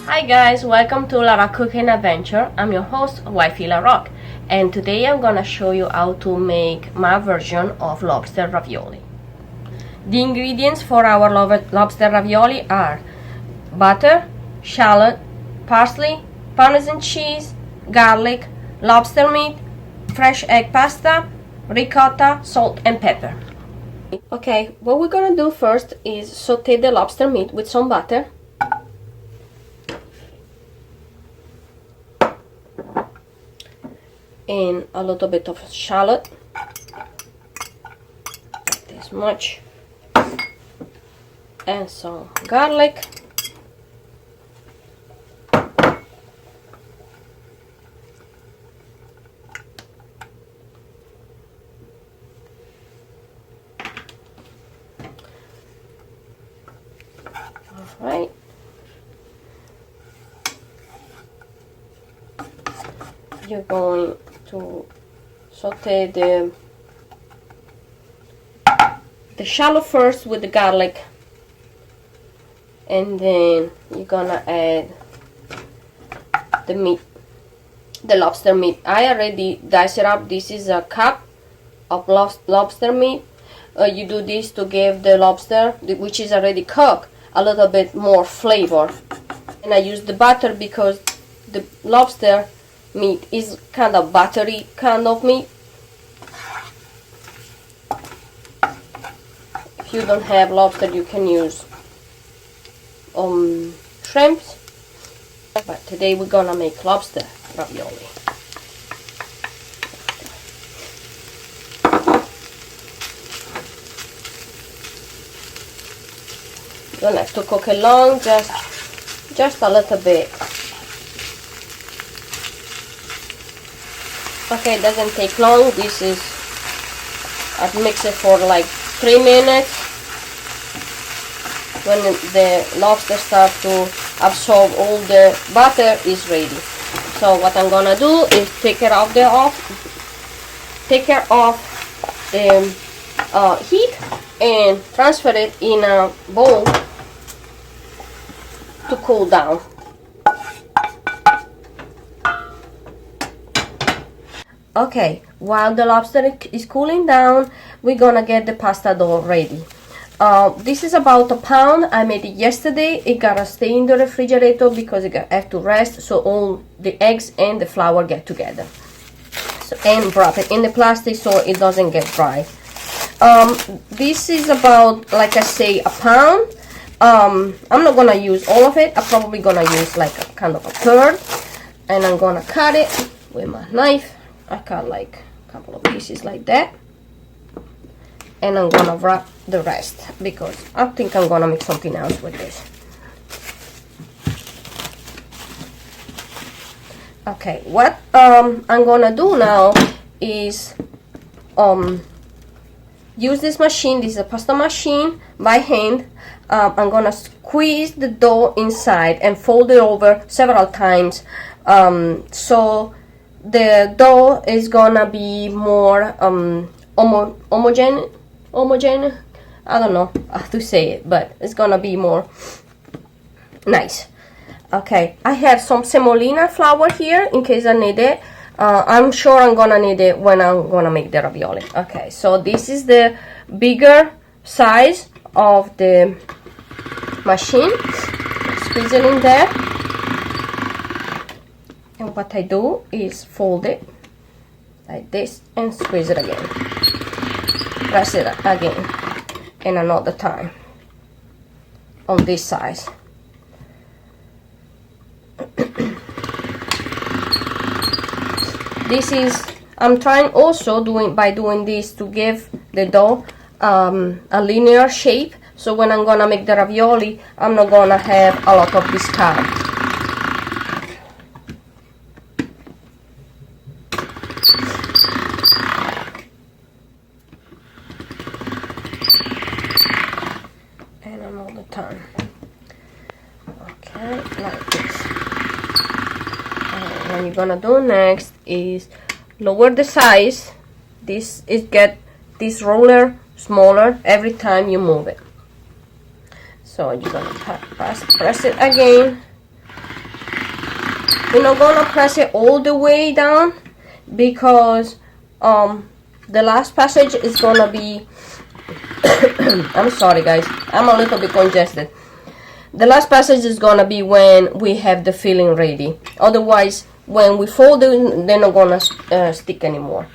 Hi guys, welcome to Larockscooking Adventure. I'm your host, Wifey Larock, and today I'm gonna show you how to make my version of lobster ravioli. The ingredients for our lobster ravioli are butter, shallot, parsley, parmesan cheese, garlic, lobster meat, fresh egg pasta, ricotta, salt and pepper. Okay, what we're gonna do first is saute the lobster meat with some butter. And a little bit of shallot, like this much, and some garlic, alright. You're going to saute the shallot first with the garlic, and then you're gonna add the meat, the lobster meat. I already diced it up. This is a cup of lobster meat. You do this to give the lobster, which is already cooked, a little bit more flavor. And I use the butter because the lobster meat is kind of buttery kind of meat. If you don't have lobster, you can use shrimps, but today we're gonna make lobster ravioli. You don't have to cook it long, just a little bit. Okay, it doesn't take long. This is, I've mixed it for like 3 minutes. When the lobster starts to absorb all the butter, is ready. So what I'm gonna do is take it off the heat and transfer it in a bowl to cool down. Okay, while the lobster is cooling down, we're gonna get the pasta dough ready. This is about a pound. I made it yesterday. It gotta stay in the refrigerator because it have to rest so all the eggs and the flour get together. So, and wrap it in the plastic so it doesn't get dry. This is about, like I say, a pound. I'm not gonna use all of it. I'm probably gonna use like a kind of a third, and I'm gonna cut it with my knife. I cut like a couple of pieces like that, and I'm gonna wrap the rest because I think I'm gonna make something else with this. Okay, what I'm gonna do now is use this machine. This is a pasta machine by hand. I'm gonna squeeze the dough inside and fold it over several times, so the dough is gonna be more homogeneous. I don't know how to say it, but it's gonna be more nice. Okay, I have some semolina flour here in case I need it. I'm sure I'm gonna need it when I'm gonna make the ravioli. Okay, so this is the bigger size of the machine. Squeeze it in there. And what I do is fold it like this and squeeze it again. Press it again and another time on this size. This is, I'm trying also by doing this to give the dough a linear shape, so when I'm gonna make the ravioli, I'm not gonna have a lot of discard. And another time. Okay, like this. And what you're gonna do next is lower the size. This is get this roller smaller every time you move it. So you're gonna press it again. You're not gonna press it all the way down because the last passage is gonna be I'm sorry guys, I'm a little bit congested. The last passage is gonna be when we have the filling ready. Otherwise, when we fold it, they're not gonna stick anymore.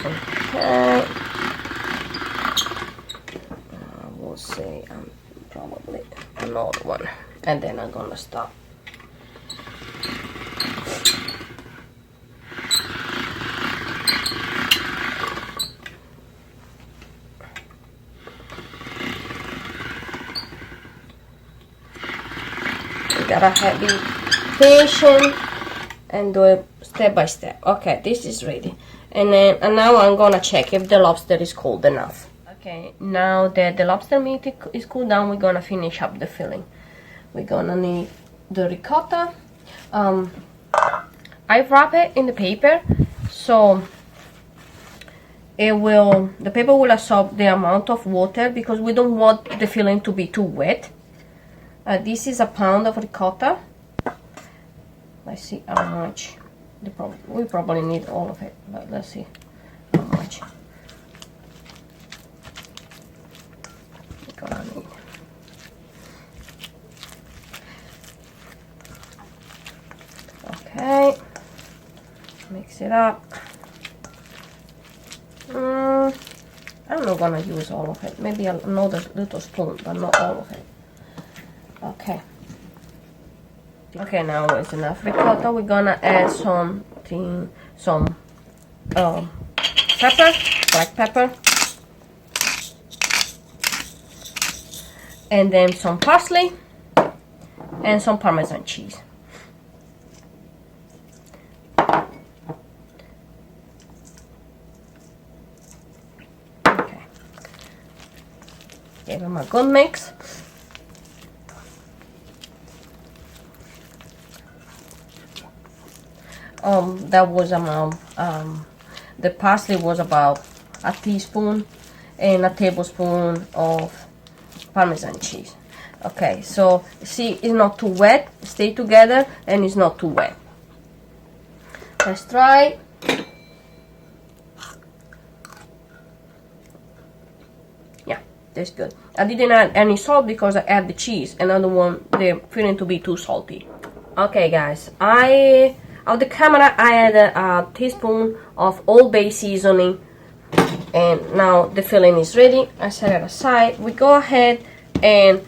Okay. We'll say probably another one, and then I'm gonna stop. You gotta be patient and do it step by step. Okay, this is ready. And now I'm gonna check if the lobster is cold enough. Okay, now that the lobster meat is cooled down, we're gonna finish up the filling. We're gonna need the ricotta. I wrap it in the paper so the paper will absorb the amount of water because we don't want the filling to be too wet. This is a pound of ricotta. Let's see how much. We probably need all of it, but let's see how much we're gonna need. Okay, mix it up. I'm not gonna use all of it. Maybe another little spoon, but not all of it. Okay. Okay, now it's enough ricotta. We're gonna add some pepper, black pepper, and then some parsley and some parmesan cheese. Okay, give them a good mix. That was the parsley was about a teaspoon and a tablespoon of parmesan cheese. Okay, so see, it's not too wet, stay together, and it's not too wet. Let's try. Yeah, that's good. I didn't add any salt because I add the cheese and I don't want the filling to be too salty. Okay guys, on the camera I added a teaspoon of Old Bay seasoning, and now the filling is ready. I set it aside. We go ahead and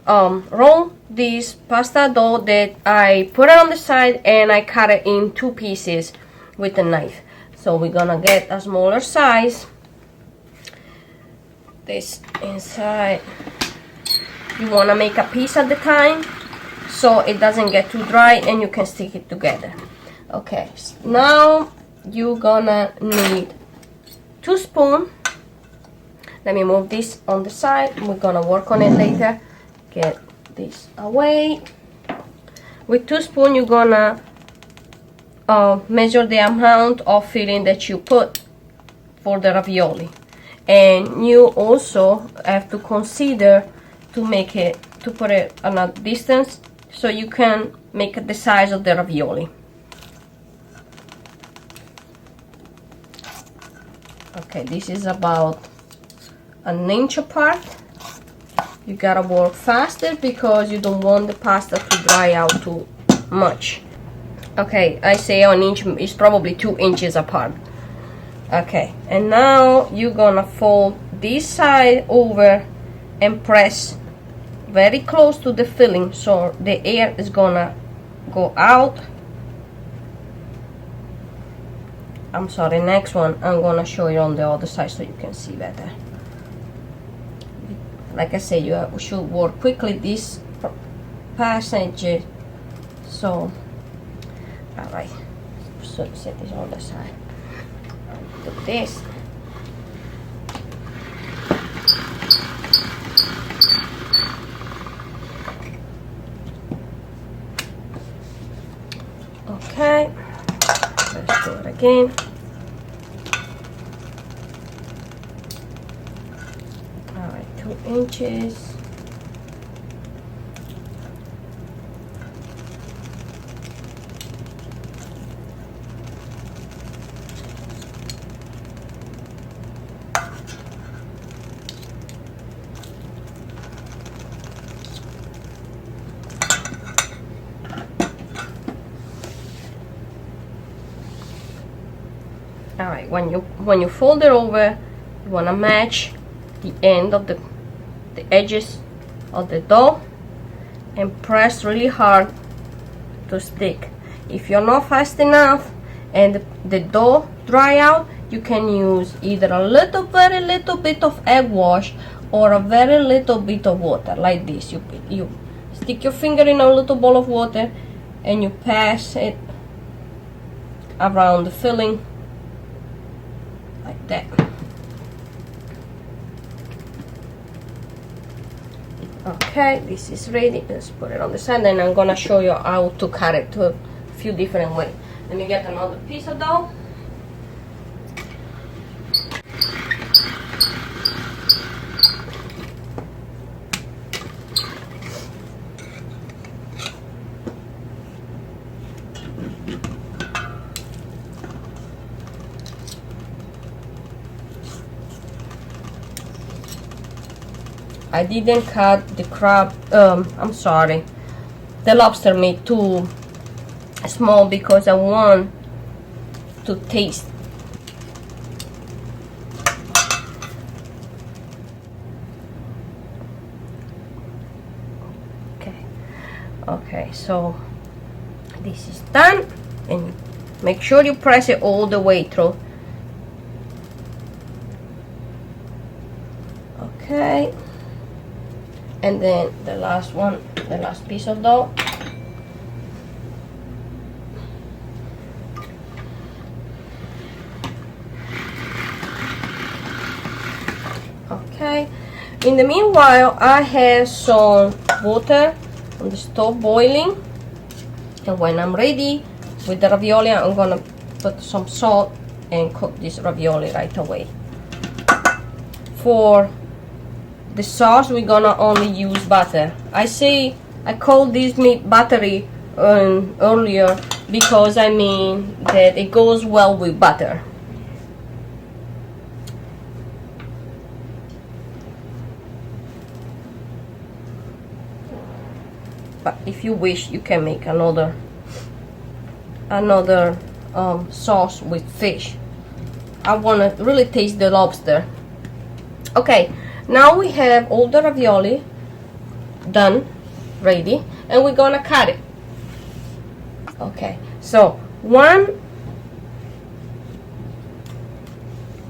roll this pasta dough that I put it on the side and I cut it in 2 pieces with a knife. So we're gonna get a smaller size. This inside. You wanna make a piece at the time so it doesn't get too dry and you can stick it together. Okay, now you're gonna need 2 spoons. Let me move this on the side. We're gonna work on it later. Get this away. With 2 spoons, you're gonna measure the amount of filling that you put for the ravioli, and you also have to consider to put it on a distance so you can make it the size of the ravioli. Okay, this is about 1 inch apart. You gotta work faster because you don't want the pasta to dry out too much. Okay, I say 1 inch is probably 2 inches apart. Okay, and now you're gonna fold this side over and press very close to the filling so the air is gonna go out. I'm sorry, next one I'm gonna show you on the other side so you can see better. Like I said, you should work quickly this passage. So, alright, so set this on the side. Do this. Okay, let's do it again. All right, 2 inches. Alright, when you fold it over, you want to match the end of the edges of the dough and press really hard to stick. If you're not fast enough and the dough dry out, you can use either a very little bit of egg wash or a very little bit of water, like this. You stick your finger in a little bowl of water and you pass it around the filling like that. Okay, this is ready. Let's put it on the side, and I'm gonna show you how to cut it to a few different ways. Let me get another piece of dough. I didn't cut the crab, I'm sorry, the lobster meat too small because I want to taste. Okay, so this is done, and make sure you press it all the way through. Okay. And then the last one, the last piece of dough. Okay, in the meanwhile, I have some water on the stove boiling, and when I'm ready with the ravioli, I'm gonna put some salt and cook this ravioli right away. For the sauce, we're gonna only use butter. I called this meat buttery earlier because I mean that it goes well with butter. But if you wish, you can make another sauce with fish. I wanna really taste the lobster. Okay. Now we have all the ravioli done, ready, and we're gonna cut it. Okay, so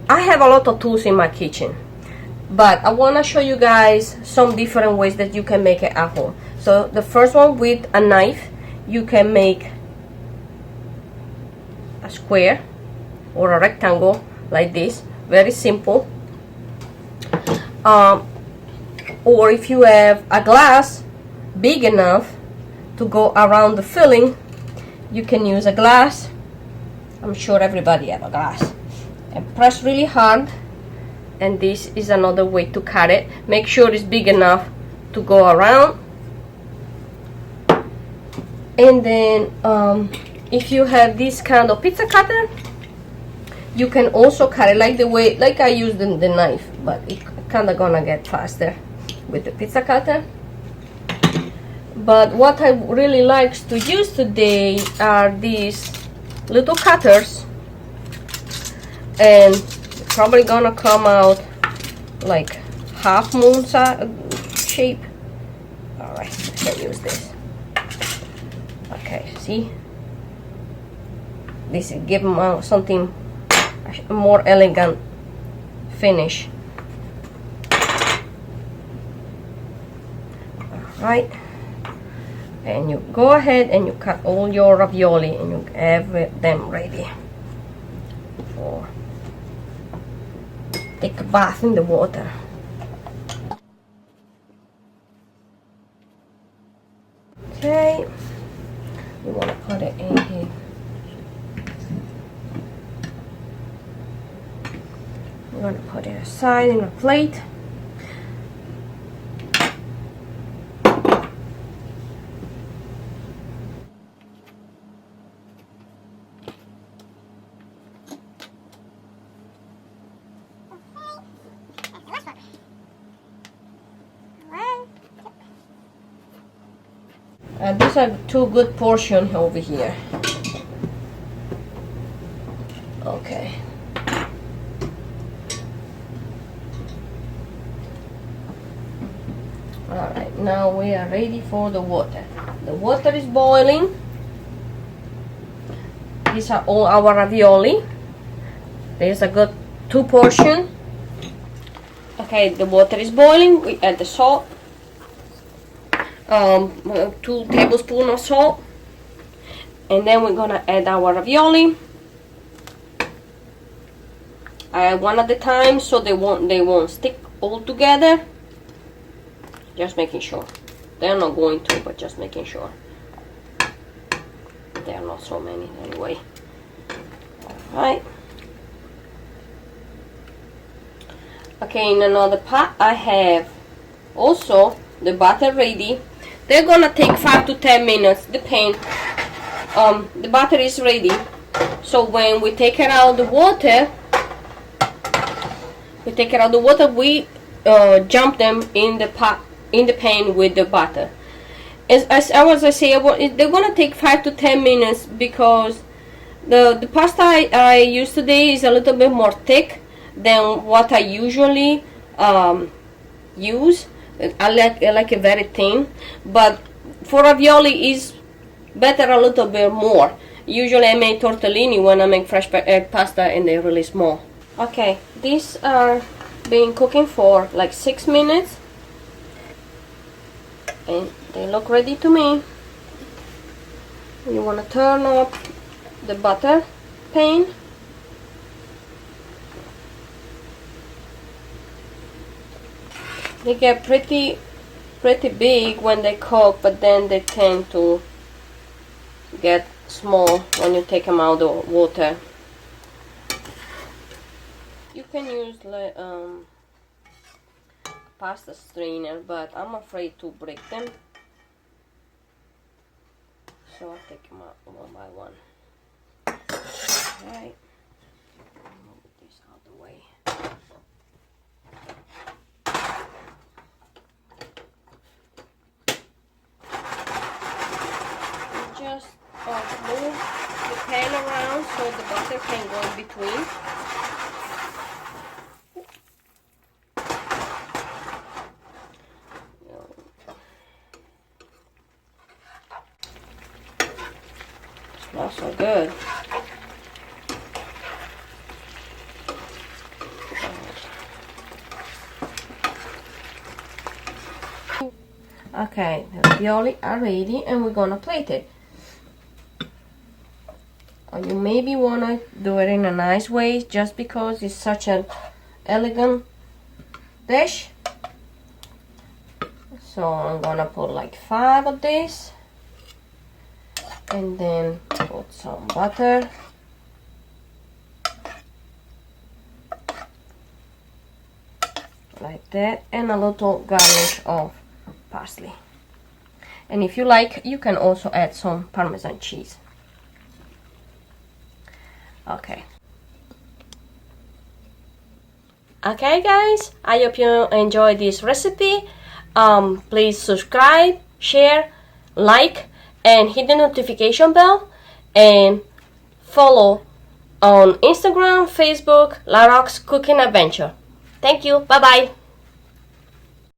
I have a lot of tools in my kitchen, but I wanna show you guys some different ways that you can make it at home. So the first one, with a knife, you can make a square or a rectangle like this, very simple. Or if you have a glass big enough to go around the filling, you can use a glass. I'm sure everybody have a glass. And press really hard, and this is another way to cut it. Make sure it's big enough to go around. And then if you have this kind of pizza cutter, you can also cut it like I used the knife, but it kind of gonna get faster with the pizza cutter. But what I really like to use today are these little cutters, and they're probably gonna come out like half moon shape. All right, I can use this. Okay, see, this will give them something, a more elegant finish. Right, and you go ahead and you cut all your ravioli, and you have them ready for take a bath in the water. You want to put it in here. I'm going to put it aside in a plate. And these are two good portions over here. Okay. Alright, now we are ready for the water. The water is boiling. These are all our ravioli. There's a good 2 portions. Okay, the water is boiling. We add the salt. 2 tablespoons of salt, and then we're gonna add our ravioli. I add one at a time so they won't stick all together. Just making sure. They're not going to, but just making sure. There are not so many anyway. Alright. Okay, in another pot I have also the butter ready. They're gonna take 5 to 10 minutes, depend. The butter is ready, so when we take it out of the water, we jump them in the pot, in the pan with the butter. As I say, they're gonna take 5 to 10 minutes because the pasta I use today is a little bit more thick than what I usually use. I like it very thin, but for ravioli is better a little bit more. Usually I make tortellini when I make fresh pasta and they're really small. Okay, these are being cooking for like 6 minutes and they look ready to me. You want to turn up the butter pan. They get pretty big when they cook, but then they tend to get small when you take them out of the water. You can use pasta strainer, but I'm afraid to break them, so I'll take them out one by one. Alright, move this out of the way. Just move the pan around so the butter can go in between. Smells so good. Okay, the ravioli are ready and we're gonna plate it. You maybe want to do it in a nice way just because it's such an elegant dish. So I'm gonna put like 5 of this and then put some butter. Like that, and a little garnish of parsley. And if you like, you can also add some parmesan cheese. Okay. Okay guys, I hope you enjoyed this recipe. Please subscribe, share, like, and hit the notification bell, and follow on Instagram, Facebook, Larocks Cooking Adventure. Thank you. Bye bye.